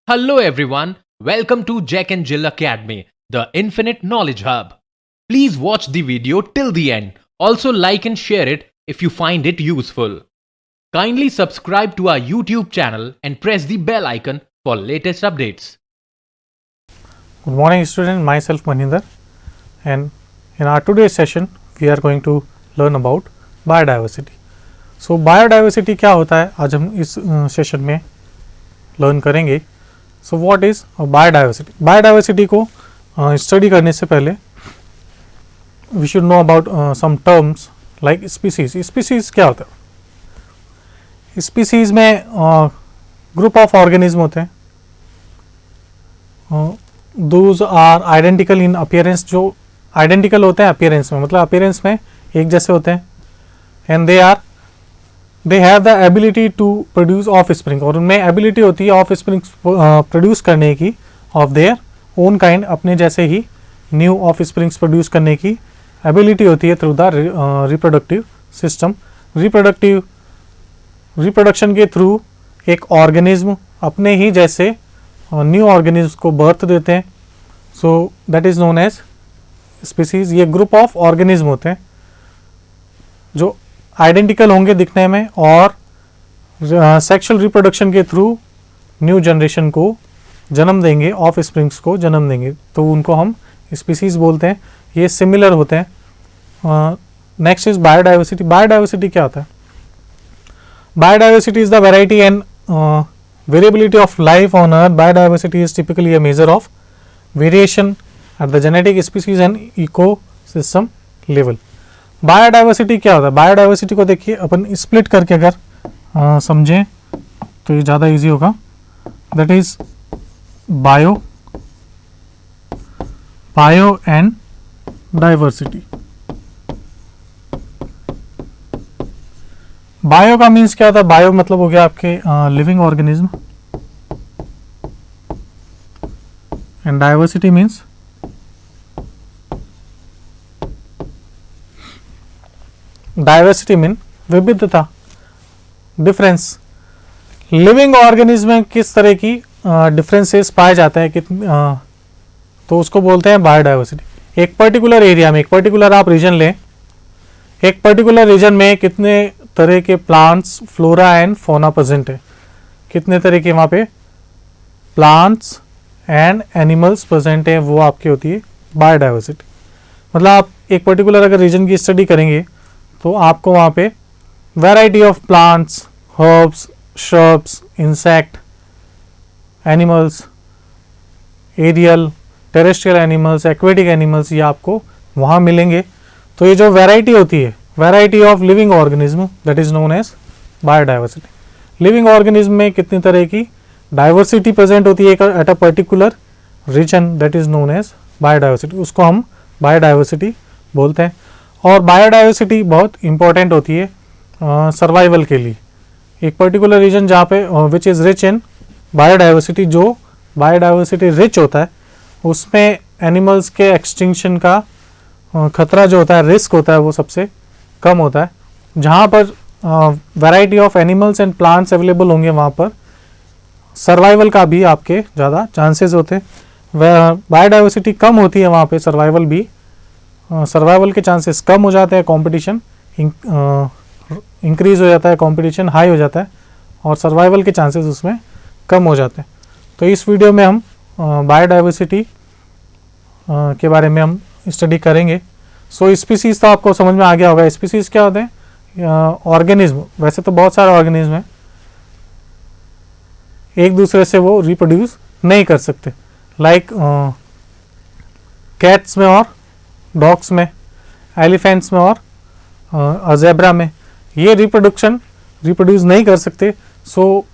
Hello everyone, welcome to Jack and Jill Academy, the Infinite Knowledge Hub. Please watch the video till the end. Also like and share it if you find it useful. Kindly subscribe to our YouTube channel and press the bell icon for latest updates. Good morning student, myself Maninder, and in our today's session we are going to learn about biodiversity. So biodiversity क्या होता है आज हम इस session में learn करेंगे. So what is biodiversity? Biodiversity को study करने से पहले we should know about some terms like species. Species क्या होता है? Species में group of organism होते हैं. Those are identical in appearance, जो identical होते हैं appearance में, मतलब appearance में एक जैसे होते हैं, and they have the ability to produce offspring, और उनमें ability होती है offspring produce करने की of their own kind, अपने जैसे ही new offsprings produce करने की ability होती है through the reproductive system. reproduction के through एक organism अपने ही जैसे न्यू ऑर्गेनिज्म को बर्थ देते हैं. So that is known as species. ये ग्रुप ऑफ ऑर्गेनिज्म होते हैं जो आइडेंटिकल होंगे दिखने में और सेक्सुअल रिप्रोडक्शन के थ्रू न्यू जनरेशन को जन्म देंगे, ऑफ स्प्रिंग्स को जन्म देंगे, तो उनको हम स्पीसीज बोलते हैं. ये सिमिलर होते हैं. Next is biodiversity. बायोडाइवर्सिटी क्या होता है? Biodiversity is the variety and variability of life on earth. Biodiversity is typically a measure of variation at the genetic, species and ecosystem level. Biodiversity क्या होता है? Biodiversity को देखिए अपन split करके अगर समझें तो ये ज़्यादा easy होगा. That is bio and diversity. Bio का मीन्स क्या होता है? बायो मतलब हो गया आपके living organism, and diversity means विविधता, डिफरेंस. लिविंग ऑर्गेनिज्म में किस तरह की डिफरेंसेस पाए जाते हैं तो उसको बोलते हैं बायोडाइवर्सिटी. एक पर्टिकुलर एरिया में, एक पर्टिकुलर आप रीजन लें, एक पर्टिकुलर रीजन में कितने तरह के plants, flora and fauna present है, कितने तरह के वहाँ पे प्लांट्स एंड एनिमल्स प्रेजेंट है, वो आपकी होती है बायोडाइवर्सिटी. मतलब आप एक पर्टिकुलर अगर रीजन की स्टडी करेंगे तो आपको वहाँ पे variety of plants, herbs, shrubs, insect, animals, aerial, terrestrial animals, aquatic animals, ये आपको वहाँ मिलेंगे. तो ये जो वैरायटी होती है, variety of living organism, that is known as biodiversity. Living organism में कितनी तरह की डाइवर्सिटी प्रेजेंट होती है at a particular region, that is known as biodiversity. उसको हम बायोडाइवर्सिटी बोलते हैं. और बायोडाइवर्सिटी बहुत इंपॉर्टेंट होती है सर्वाइवल के लिए. एक पर्टिकुलर रीजन जहाँ पे which is rich in biodiversity, जो बायोडाइवर्सिटी रिच होता है उसमें एनिमल्स के एक्सटिंक्शन का खतरा जो होता है, रिस्क होता है, वो सबसे कम होता है. जहाँ पर variety of animals and plants available होंगे वहाँ पर सर्वाइवल का भी आपके ज़्यादा चांसेस होते हैं. बायोडाइवर्सिटी कम होती है वहाँ पे सर्वाइवल के चांसेस कम हो जाते हैं, कंपटीशन इंक्रीज हो जाता है, कंपटीशन हाई हो जाता है और सर्वाइवल के चांसेस उसमें कम हो जाते हैं. तो इस वीडियो में हम बायोडाइवर्सिटी के बारे में हम स्टडी करेंगे. सो स्पीसीज तो आपको समझ में आ गया होगा. स्पीसीज क्या होते हैं? ऑर्गेनिज्म. वैसे तो बहुत सारे ऑर्गेनिज्म हैं, एक दूसरे से वो रिप्रोड्यूस नहीं कर सकते, लाइक कैट्स में और डॉग्स में, एलिफेंट्स में और ज़ेब्रा में, ये रिप्रोड्यूस नहीं कर सकते. सो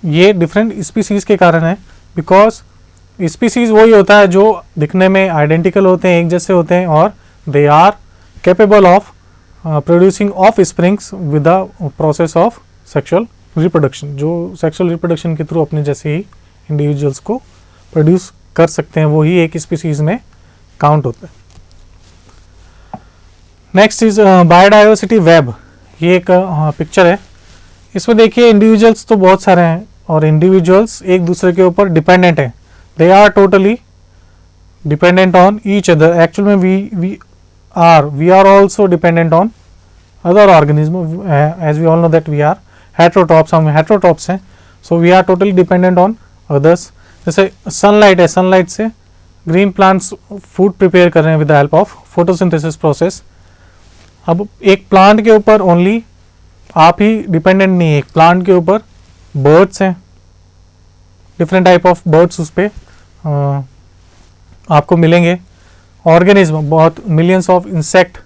ये डिफरेंट स्पीसीज के कारण है, बिकॉज स्पीसीज वही होता है जो दिखने में आइडेंटिकल होते हैं, एक जैसे होते हैं, और they are capable of producing of springs with the process of sexual reproduction. जो सेक्सुअल रिप्रोडक्शन के थ्रू अपने जैसे ही इंडिविजुअल्स को प्रोड्यूस कर सकते हैं, वो ही एक स्पीसीज में काउंट होता है. Next is biodiversity web. ये एक पिक्चर है। इसमें देखिए इंडिविजुअल्स तो बहुत सारे हैं और इंडिविजुअल्स एक दूसरे के ऊपर डिपेंडेंट हैं। They are totally dependent on each other. Actual में we are also dependent on other organism, as we all know that we are heterotrophs, हम हेट्रोट्रॉप्स हैं। So we are totally dependent on others. जैसे sunlight है, sunlight से green plants food prepare कर रहे हैं with the help of photosynthesis process. अब एक प्लांट के ऊपर ओनली आप ही डिपेंडेंट नहीं है, एक प्लांट के ऊपर बर्ड्स हैं, डिफरेंट टाइप ऑफ बर्ड्स उस पर आपको मिलेंगे। ऑर्गेनिज्म बहुत, millions of insect,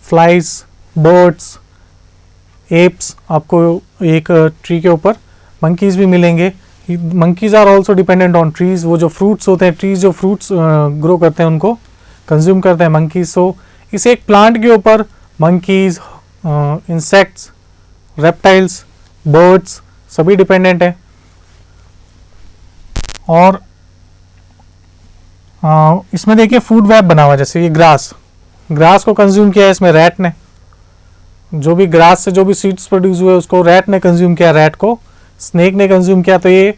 flies, birds, apes, आपको एक ट्री के ऊपर मंकीज भी मिलेंगे। Monkeys are also dependent on trees. वो जो फ्रूट्स होते हैं, ट्रीज जो फ्रूट्स ग्रो करते हैं उनको कंज्यूम करते हैं मंकीज। सो इस एक प्लांट के ऊपर मंकीज, इंसेक्ट्स, रेप्टाइल्स, बर्ड्स सभी डिपेंडेंट है। और इसमें देखिए फूड वेब बना हुआ है। जैसे ये ग्रास को कंज्यूम किया है इसमें रैट ने, जो भी ग्रास से जो भी सीड्स प्रोड्यूस हुए उसको रैट ने कंज्यूम किया, रैट को स्नेक ने कंज्यूम किया, तो ये,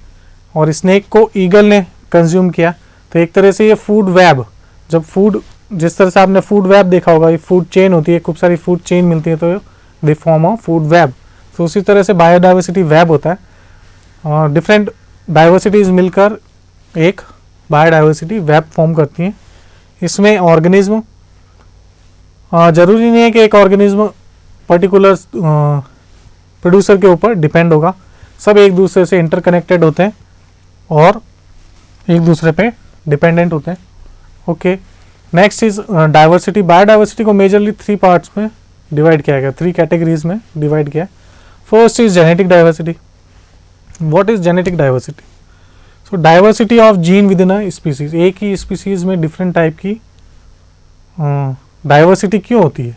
और स्नेक को ईगल ने कंज्यूम किया। तो एक तरह से ये फूड वेब, जब फूड, जिस तरह से आपने फूड वेब देखा होगा, ये फूड चेन होती है, खूब सारी फूड चेन मिलती है, तो they form of food web. तो उसी तरह से बायोडाइवर्सिटी वेब होता है और डिफरेंट डाइवर्सिटीज मिलकर एक बायोडाइवर्सिटी वेब फॉर्म करती हैं। इसमें ऑर्गेनिज्म, जरूरी नहीं है कि एक ऑर्गेनिज्म पर्टिकुलर प्रोड्यूसर के ऊपर डिपेंड होगा, सब एक दूसरे से इंटरकनेक्टेड होते हैं और एक दूसरे पे डिपेंडेंट होते हैं। Okay, next is diversity. Biodiversity को मेजरली 3 पार्ट्स में डिवाइड किया गया, 3 कैटेगरीज में डिवाइड किया। First is genetic diversity. What is genetic diversity? So diversity of gene with in a species. एक ही स्पीसीज में डिफरेंट टाइप की डाइवर्सिटी क्यों होती है?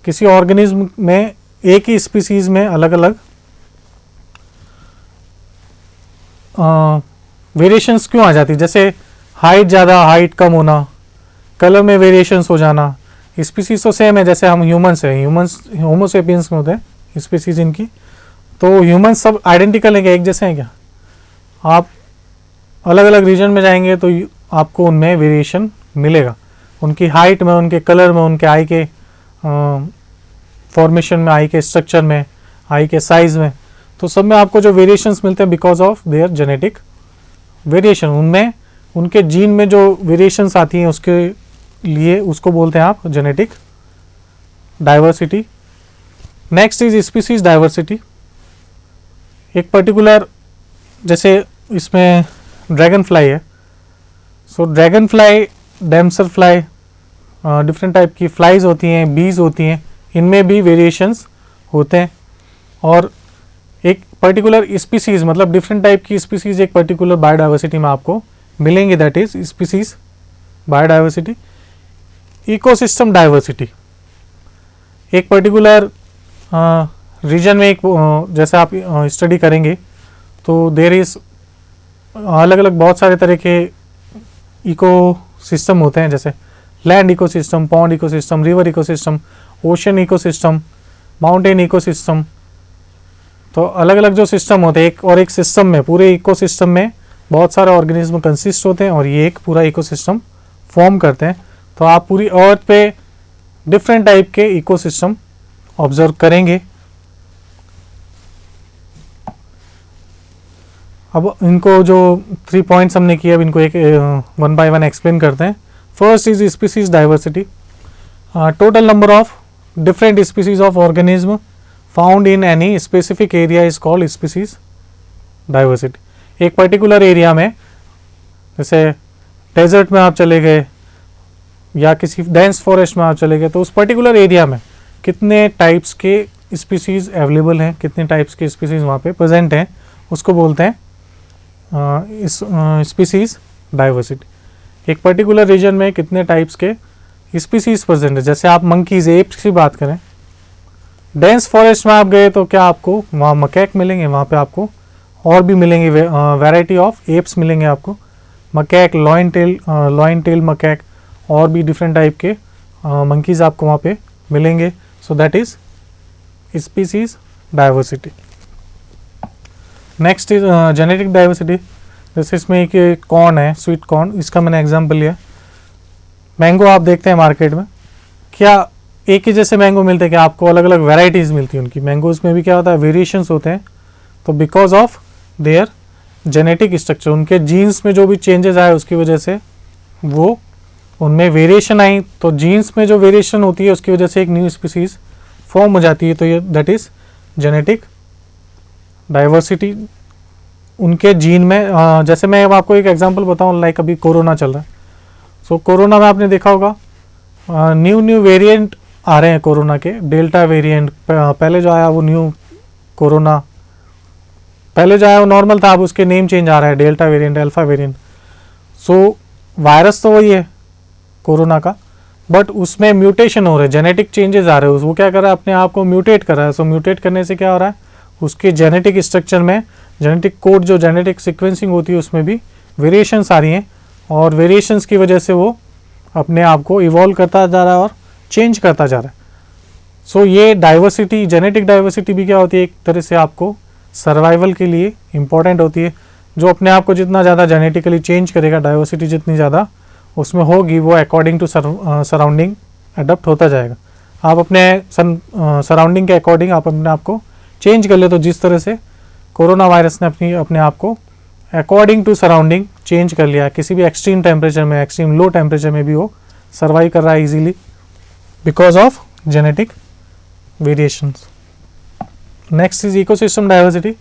किसी ऑर्गेनिज्म में एक ही स्पीसीज में अलग अलग वेरिएशंस क्यों आ जाती है? जैसे हाइट ज़्यादा, हाइट कम होना, कलर में वेरिएशंस हो जाना। स्पीसीज तो सेम है, जैसे हम ह्यूमंस हैं, ह्यूमंस होमोसेपियंस में होते हैं स्पीसीज इनकी, तो ह्यूमंस सब आइडेंटिकल है क्या, एक जैसे हैं क्या? आप अलग अलग रीजन में जाएंगे तो आपको उनमें वेरिएशन मिलेगा, उनकी हाइट में, उनके कलर में, उनके आई के फॉर्मेशन में, आई के स्ट्रक्चर में, आई के साइज में, तो सब में आपको जो वेरिएशंस मिलते हैं because of their genetic variation. उनमें उनके जीन में जो वेरिएशंस आती हैं उसके लिए उसको बोलते हैं आप genetic diversity. Next is species diversity. एक पर्टिकुलर, जैसे इसमें ड्रैगन फ्लाई है, so dragonfly, damselfly, different type की फ्लाइज होती हैं, बीज होती हैं, इनमें भी वेरिएशंस होते हैं। और एक पर्टिकुलर स्पीसीज, मतलब डिफरेंट टाइप की स्पीसीज एक पर्टिकुलर बायोडाइवर्सिटी में आपको मिलेंगे, that is species biodiversity. Ecosystem diversity, एक पर्टिकुलर रीजन में एक जैसे आप स्टडी करेंगे तो देयर इज अलग अलग बहुत सारे तरह के इकोसिस्टम होते हैं, जैसे land ecosystem, pond ecosystem, river ecosystem, ocean ecosystem, mountain ecosystem. तो अलग अलग जो सिस्टम होते हैं, एक और एक सिस्टम में, पूरे इकोसिस्टम में बहुत सारे ऑर्गेनिज्म कंसिस्ट होते हैं और ये एक पूरा इकोसिस्टम फॉर्म करते हैं। तो आप पूरी अर्थ पे डिफरेंट टाइप के इकोसिस्टम ऑब्जर्व करेंगे। अब इनको जो 3 पॉइंट्स हमने किए, अब इनको एक 1 बाय 1 एक्सप्लेन करते हैं। First is species diversity. Total number of different species of organism found in any specific area is called species diversity. एक पर्टिकुलर एरिया में, जैसे डेजर्ट में आप चले गए या किसी डेंस फॉरेस्ट में आप चले गए, तो उस पर्टिकुलर एरिया में कितने टाइप्स के स्पीसीज अवेलेबल हैं, कितने टाइप्स के स्पीसीज वहाँ पे प्रेजेंट हैं, उसको बोलते हैं स्पीसीज डाइवर्सिटी। एक पर्टिकुलर रीजन में कितने टाइप्स के स्पीसीज प्रेजेंट है। जैसे आप मंकीज, एप्स की बात करें, डेंस फॉरेस्ट में आप गए तो क्या आपको वहाँ मकैक मिलेंगे, वहाँ पे आपको और भी मिलेंगे, वैरायटी ऑफ एप्स मिलेंगे आपको, मकैक, लॉइन टेल मकैक, और भी डिफरेंट टाइप के मंकीज आपको वहाँ पे मिलेंगे। सो that is species diversity. Next is genetic diversity. जैसे इसमें एक कॉर्न है, स्वीट कॉर्न, इसका मैंने एग्जांपल लिया। मैंगो आप देखते हैं मार्केट में, क्या एक ही जैसे मैंगो मिलते हैं, क्या आपको अलग अलग वैरायटीज़ मिलती हैं उनकी। मैंगोज़ में भी क्या होता है, वेरिएशंस होते हैं। तो because of their genetic structure, उनके जीन्स में जो भी चेंजेस आए उसकी वजह से वो उनमें वेरिएशन आई, तो जीन्स में जो वेरिएशन होती है उसकी वजह से एक न्यू स्पीसीज फॉर्म हो जाती है। तो ये दैट इज जेनेटिक डाइवर्सिटी। उनके जीन में जैसे मैं अब आपको एक एग्जांपल बताऊं, लाइक अभी कोरोना चल रहा है। सो कोरोना में आपने देखा होगा न्यू वेरिएंट आ रहे हैं कोरोना के, डेल्टा वेरिएंट। पहले जो आया वो न्यू कोरोना, पहले जो आया वो नॉर्मल था, अब उसके नेम चेंज आ रहा है, डेल्टा वेरिएंट, अल्फा वेरिएंट। सो वायरस तो वही है कोरोना का, बट उसमें म्यूटेशन हो रहे हैं, जेनेटिक चेंजेस आ रहे हैं। वो क्या कर रहा है, अपने आप को म्यूटेट कर रहा है। सो म्यूटेट करने से क्या हो रहा है, उसके जेनेटिक स्ट्रक्चर में, जेनेटिक कोड, जो जेनेटिक सिक्वेंसिंग होती है उसमें भी वेरिएशंस आ रही हैं, और वेरिएशंस की वजह से वो अपने आप को इवॉल्व करता जा रहा है और चेंज करता जा रहा है। सो ये डाइवर्सिटी, जेनेटिक डाइवर्सिटी भी क्या होती है, एक तरह से आपको सर्वाइवल के लिए इम्पॉर्टेंट होती है। जो अपने आप को जितना ज़्यादा जेनेटिकली चेंज करेगा, डाइवर्सिटी जितनी ज़्यादा उसमें होगी, वो अकॉर्डिंग टू सराउंडिंग अडप्ट होता जाएगा। आप अपने सराउंडिंग के अकॉर्डिंग आप अपने आप को चेंज कर ले। तो जिस तरह से कोरोना वायरस ने अपने आप को अकॉर्डिंग टू सराउंडिंग चेंज कर लिया, किसी भी एक्सट्रीम टेम्परेचर में, एक्सट्रीम लो टेम्परेचर में भी वो सर्वाइव कर रहा है easily because of genetic variations. Next is ecosystem diversity.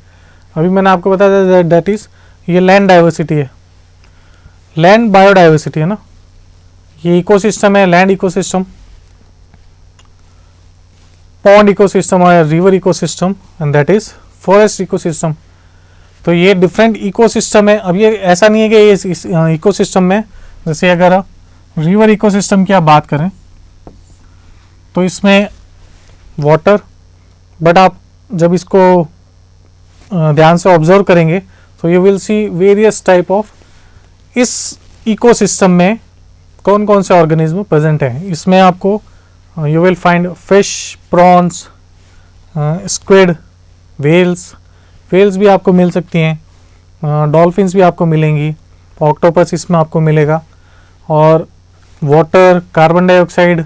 अभी मैंने आपको बताया दैट इज, ये लैंड डाइवर्सिटी है, लैंड बायोडाइवर्सिटी है ना। ये इकोसिस्टम है, लैंड इकोसिस्टम, पॉन्ड इकोसिस्टम और river ecosystem, and that is forest ecosystem. तो ये डिफरेंट इकोसिस्टम है। अब ये ऐसा नहीं है कि ये इस इकोसिस्टम में, जैसे अगर रिवर इकोसिस्टम की आप बात करें तो इसमें वाटर, बट आप जब इसको ध्यान से ऑब्जर्व करेंगे तो you will see various type of, इस इकोसिस्टम में कौन कौन से ऑर्गेनिज्म प्रेजेंट हैं। इसमें आपको you will find fish, prawns, squid, whales भी आपको मिल सकती हैं, डॉल्फिन्स भी आपको मिलेंगी, ऑक्टोपस इसमें आपको मिलेगा, और वाटर, कार्बन डाइऑक्साइड,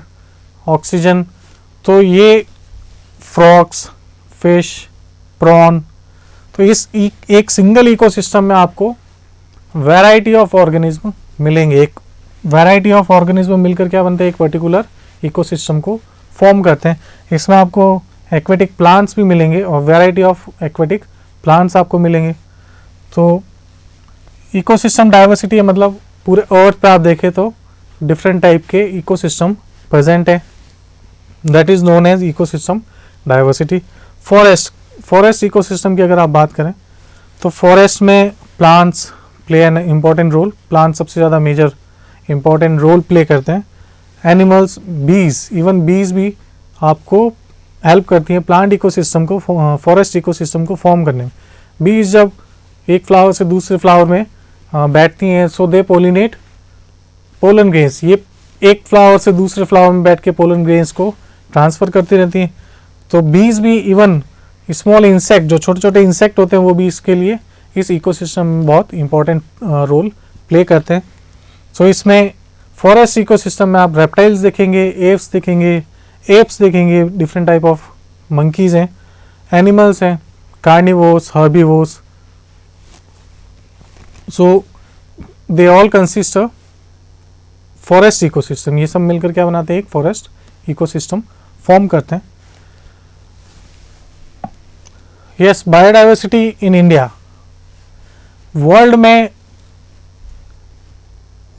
ऑक्सीजन। तो ये फ्रॉक्स, फिश, प्रॉन, तो इस एक सिंगल इकोसिस्टम में आपको वैरायटी ऑफ ऑर्गेनिज्म मिलेंगे। एक वैरायटी ऑफ ऑर्गेनिज्म मिलकर क्या बनते हैं, एक पर्टिकुलर इकोसिस्टम को फॉर्म करते हैं। इसमें आपको एक्वेटिक प्लांट्स भी मिलेंगे और वैरायटी ऑफ एक्वेटिक प्लांट्स आपको मिलेंगे। तो इकोसिस्टम डाइवर्सिटी मतलब पूरे अर्थ पे आप देखें तो डिफरेंट टाइप के इकोसिस्टम प्रेजेंट है, that is known as ecosystem diversity. Forest ecosystem की अगर आप बात करें तो फॉरेस्ट में plants play an important role, plant सबसे ज़्यादा मेजर इम्पॉर्टेंट रोल प्ले करते हैं। एनिमल्स, बीज, इवन बीज भी आपको हेल्प करती हैं प्लांट इकोसिस्टम को, फॉरेस्ट इकोसिस्टम को फॉर्म करने में। बीज जब एक फ्लावर से दूसरे फ्लावर में बैठती हैं, सो दे पोलिनेट पोलन ग्रेन्स। ये एक फ्लावर से दूसरे फ्लावर में बैठ के पोलन ग्रेन्स को ट्रांसफ़र करती रहती हैं। तो बीज भी, इवन स्मॉल इंसेक्ट, जो छोटे छोटे इंसेक्ट होते हैं, वो भी इसके लिए, इस इकोसिस्टम में बहुत इंपॉर्टेंट रोल प्ले करते हैं। सो इसमें फॉरेस्ट इकोसिस्टम में आप रेप्टाइल्स देखेंगे, एप्स देखेंगे, डिफरेंट टाइप ऑफ मंकीज़ हैं, एनिमल्स हैं, carnivores, herbivores. So they all consist of forest ecosystem. ये सब मिलकर क्या बनाते हैं, एक फॉरेस्ट इकोसिस्टम फॉर्म करते हैं। Yes, biodiversity in India, world में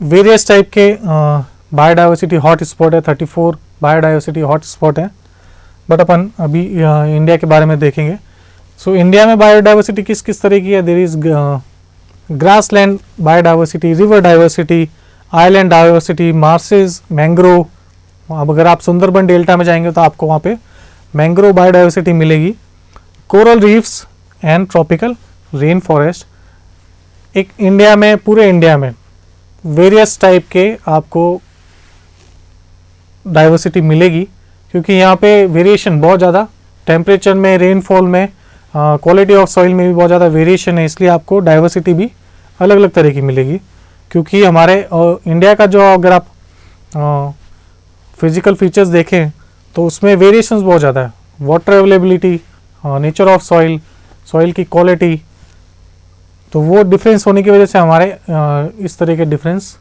वेरियस टाइप के बायोडाइवर्सिटी हॉट स्पॉट है, 34 बायोडाइवर्सिटी हॉट स्पॉट है, बट अपन अभी इंडिया के बारे में देखेंगे। सो इंडिया में बायोडाइवर्सिटी किस किस तरह की है, there is grassland biodiversity, river diversity, island diversity, marshes, mangrove. अब अगर आप सुंदरबन डेल्टा में जाएंगे तो आपको वहाँ पे मैंग्रोव बायोडाइवर्सिटी मिलेगी, coral reefs and tropical rain forest. एक इंडिया में, पूरे इंडिया में वेरियस टाइप के आपको डाइवर्सिटी मिलेगी क्योंकि यहाँ पे वेरिएशन बहुत ज़्यादा, टेम्परेचर में, रेनफॉल में, क्वालिटी ऑफ सॉइल में भी बहुत ज़्यादा वेरिएशन है, इसलिए आपको डाइवर्सिटी भी अलग अलग तरह की मिलेगी। क्योंकि हमारे इंडिया का जो, अगर आप फिजिकल फीचर्स देखें तो उसमें वेरिएशंस बहुत ज़्यादा है, water availability, nature of soil, soil की क्वालिटी, तो वो डिफरेंस होने की वजह से हमारे इस तरह के डिफरेंस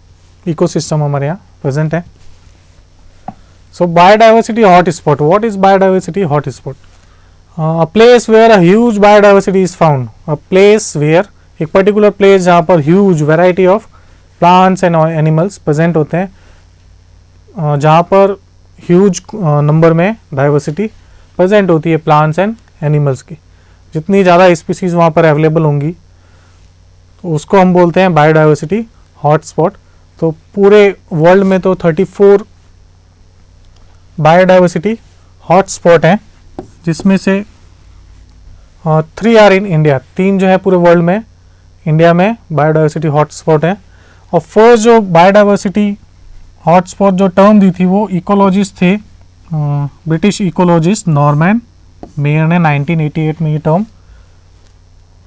इकोसिस्टम हमारे यहाँ प्रेजेंट है। So biodiversity hotspot, what is biodiversity hotspot? A place where a huge biodiversity is found, a place where, एक पर्टिकुलर प्लेस जहाँ पर huge variety of plants and animals present होते हैं, जहाँ पर ह्यूज नंबर में डाइवर्सिटी प्रेजेंट होती है प्लांट्स एंड एनिमल्स की। जितनी ज़्यादा स्पीसीज वहाँ पर अवेलेबल होंगी तो उसको हम बोलते हैं बायोडाइवर्सिटी हॉटस्पॉट। तो पूरे वर्ल्ड में तो 34 बायोडाइवर्सिटी हॉटस्पॉट हैं, जिसमें से 3 आर इन इंडिया, 3 जो है पूरे वर्ल्ड में, इंडिया में बायोडाइवर्सिटी हॉटस्पॉट है। और फर्स्ट जो बायोडाइवर्सिटी हॉटस्पॉट जो टर्म दी थी वो इकोलॉजिस्ट थे, ब्रिटिश इकोलॉजिस्ट नॉर्मन मेयर ने 1988 में ये टर्म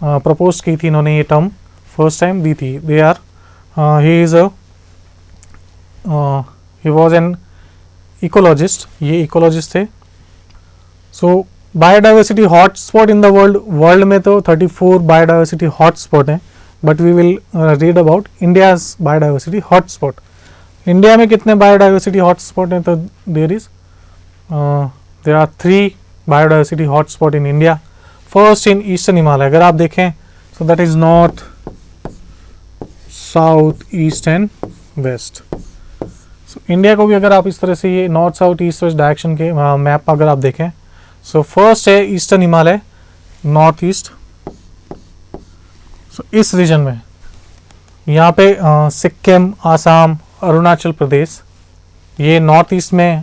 प्रपोज की थी, इन्होंने ये टर्म फर्स्ट टाइम दी थी। They are he was an ecologist, ये इकोलॉजिस्ट थे। So biodiversity hotspot in the world, world में तो 34 बायोडाइवर्सिटी हॉटस्पॉट हैं, but we will read about India's biodiversity hotspot. India में कितने बायोडाइवर्सिटी हॉटस्पॉट हैं? तो there are 3 biodiversity hotspot in India. First in eastern Himalaya, अगर आप देखें so that is north, south, east and west. So India को भी अगर आप इस तरह से ये north, south, east, west direction के मैप अगर आप देखें, सो फर्स्ट है ईस्टर्न हिमालय, नॉर्थ ईस्ट। सो इस रीजन में यहाँ पे सिक्किम, आसाम, अरुणाचल प्रदेश, ये नॉर्थ ईस्ट में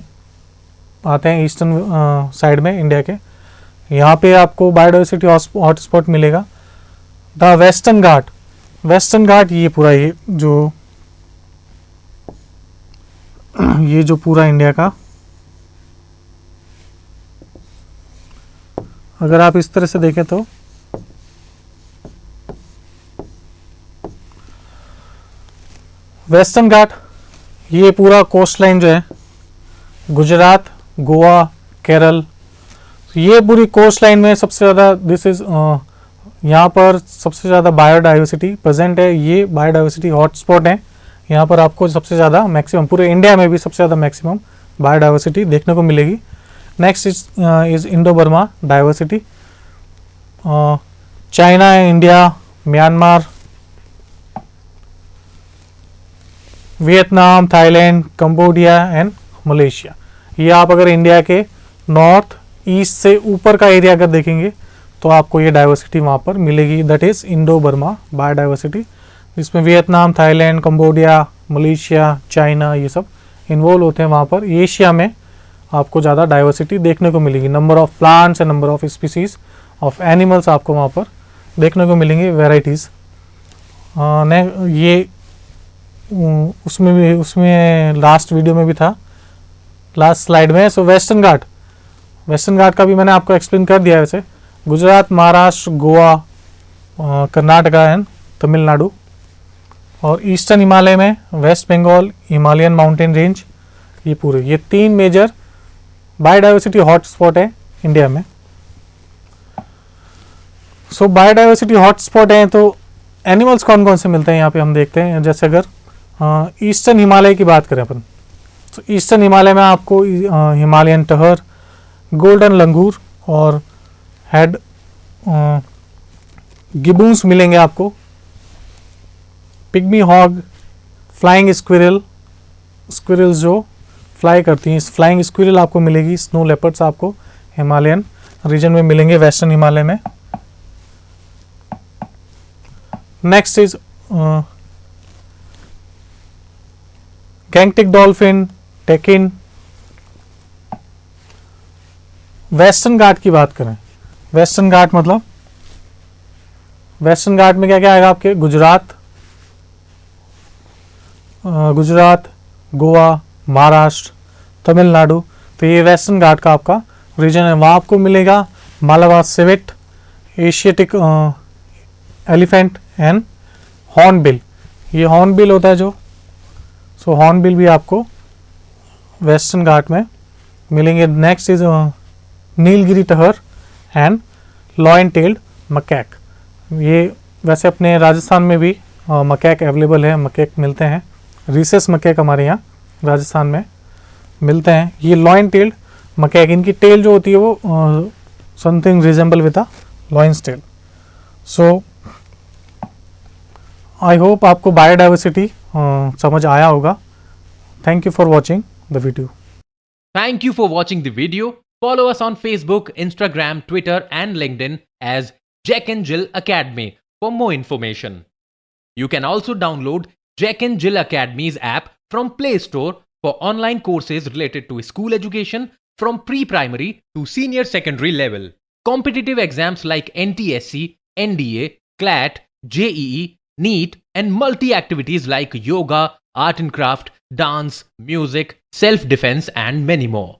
आते हैं, ईस्टर्न साइड में इंडिया के। यहाँ पे आपको बायोडाइवर्सिटी हॉटस्पॉट मिलेगा। द वेस्टर्न घाट, वेस्टर्न घाट ये पूरा, ये जो पूरा इंडिया का, अगर आप इस तरह से देखें तो वेस्टर्न घाट, ये पूरा कोस्ट लाइन जो है, गुजरात, गोवा, केरल, ये पूरी कोस्ट लाइन में सबसे ज़्यादा दिस इज, यहाँ पर सबसे ज़्यादा बायोडाइवर्सिटी प्रेजेंट है। ये बायोडाइवर्सिटी हॉटस्पॉट है, यहाँ पर आपको सबसे ज़्यादा मैक्सिमम, पूरे इंडिया में भी सबसे ज़्यादा मैक्सिमम बायोडाइवर्सिटी देखने को मिलेगी। Next is Indo Burma diversity, China, India, Myanmar, Vietnam, Thailand, Cambodia and Malaysia. ये आप अगर इंडिया के नॉर्थ ईस्ट से ऊपर का एरिया अगर देखेंगे तो आपको ये डाइवर्सिटी वहाँ पर मिलेगी, that is Indo Burma biodiversity, जिसमें Vietnam, Thailand, Cambodia, Malaysia, China ये सब इन्वॉल्व होते हैं वहाँ पर। एशिया में आपको ज़्यादा डाइवर्सिटी देखने को मिलेगी, number of plants and number of species of animals आपको वहाँ पर देखने को मिलेंगे, वेराइटीज़। ये उसमें लास्ट वीडियो में भी था, लास्ट स्लाइड में। सो वेस्टर्न घाट, वेस्टर्न घाट का भी मैंने आपको एक्सप्लेन कर दिया है वैसे। गुजरात, महाराष्ट्र, गोवा, कर्नाटका एंड तमिलनाडु। और ईस्टर्न हिमालय में West Bengal, Himalayan mountain range, ये पूरे, ये 3 मेजर बायोडाइवर्सिटी हॉटस्पॉट है इंडिया में। सो बायोडाइवर्सिटी हॉटस्पॉट है तो एनिमल्स कौन कौन से मिलते हैं यहाँ पे हम देखते हैं। जैसे अगर ईस्टर्न हिमालय की बात करें अपन, तो ईस्टर्न हिमालय में आपको हिमालयन टहर, गोल्डन लंगूर और हेड गिबून्स मिलेंगे आपको, pygmy hog, flying squirrel, squirrels जो फ्लाई करती हैं, फ्लाइंग स्क्विरल आपको मिलेगी, स्नो लेपर्ड्स आपको हिमालयन रीजन में मिलेंगे, वेस्टर्न हिमालय में। Next is Gangetic dolphin, takin. Western Ghat की बात करें, वेस्टर्न घाट मतलब वेस्टर्न घाट में क्या क्या आएगा आपके, गुजरात, गोवा, महाराष्ट्र, तमिलनाडु। तो ये वेस्टर्न घाट का आपका रीजन है। वहाँ आपको मिलेगा Malabar civet, Asiatic elephant and hornbill. ये हॉर्नबिल होता है जो, सो हॉर्नबिल भी आपको वेस्टर्न घाट में मिलेंगे। Next is Nilgiri tahr and lion tailed macaque. ये वैसे अपने राजस्थान में भी मकैक अवेलेबल है, मकैक मिलते हैं। रिसेस मकैक हमारे यहाँ राजस्थान में मिलते हैं। ये लॉयन टेल्ड मकैक, इनकी टेल जो होती है वो something resemble with a lion's tail. So I hope आपको बायोडाइवर्सिटी समझ आया होगा। Thank you for watching the video. Thank you for watching the video. Follow us on Facebook, Instagram, Twitter, and LinkedIn as Jack and Jill Academy for more information. You can also download Jack and Jill Academy's app from Play Store for online courses related to school education from pre-primary to senior secondary level. Competitive exams like NTSC, NDA, CLAT, JEE, NEET, and multi-activities like yoga, art and craft, dance, music, self-defense, and many more.